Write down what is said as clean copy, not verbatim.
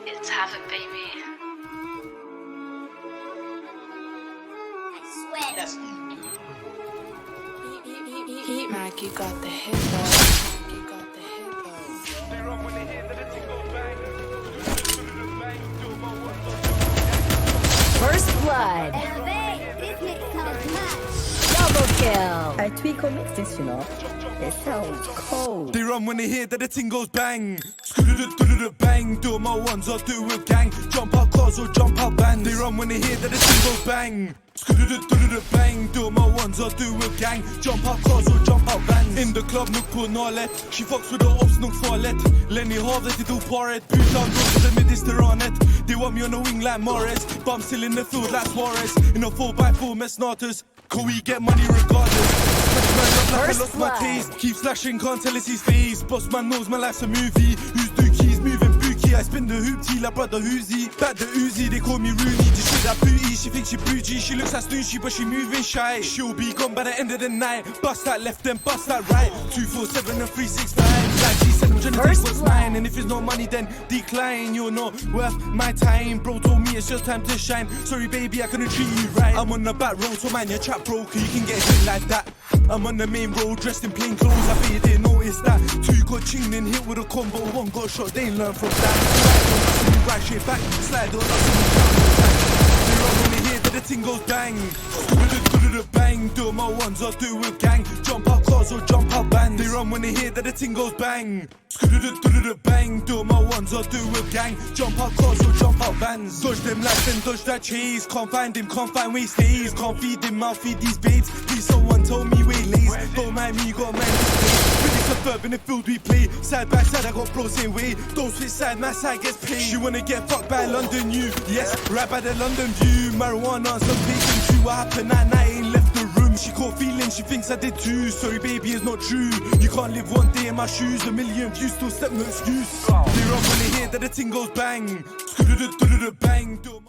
It's Havoc, baby. That's Heat Mac, you got the hit You got the hit First blood. Double kill. I tweak or mix this, you know. It sounds cold. They run when they hear that the ting goes bang. Bang, do my ones or do with gang. Jump out cars or jump out bands. They run when they hear that the ting goes bang. Bang, do my ones or do with gang. Jump out cars or jump out bands. In the club, look på nalet. She fucks with the ops, nog farligt. Lenny havet till paret. Putan går till Mediterranet. They want me on the wing like Morris. But I'm still in the field like Suarez. In a 4x4 med starters. Can we get money regardless? Fresh man up like I lost my taste. Keep slashing, can't tell it's his face. Boss man knows my life's a movie. Who's dookies, moving bookie. I spin the hoop tea like brother Uzi. Back the Uzi, they call me Rooney. Just shit that booty, she thinks she bougie. She looks like Snooshy, but she moving shy. She'll be gone by the end of the night. Bust that left, then bust that right. 247 and 365. Like she said, I'm trying to take what's mine. And if it's no money, then decline. You're not worth my time. Bro told me it's just time to shine. Sorry, baby, I couldn't treat you right. I'm on the back road, so man, your trap broke. You can get hit like that. I'm on the main road, dressed in plain clothes. I bet you didn't notice that. Two got chinged and hit with a combo. One got shot, they ain't learn from that. Right straight back, slide on us. They run when they hear that the ting goes bang. Bang, do my ones or do with gang. Jump out cars or jump out bands. They run when they hear that the ting goes bang. Bang, do my ones or do with gang. Jump out cars or jump out bands. Dodge them like then dodge that chase. Can't find him, can't find where he stays. Can't feed him, I'll feed these babes. Please someone tell me where he lays. Don't mind me, you got mind this place. Really suburb in the field we play. Side by side I got bros same way. Don't switch side, my side gets paid. She wanna get fucked by London U. Yes, right by the London view. Marijuana, some bacon true. What happened that night ain't left the room. She caught feelings, she thinks I did too. Sorry baby, it's not true. You can't live one day in my shoes. A million views, still step no excuse. They run when they hear that the ting goes bang. Bang, do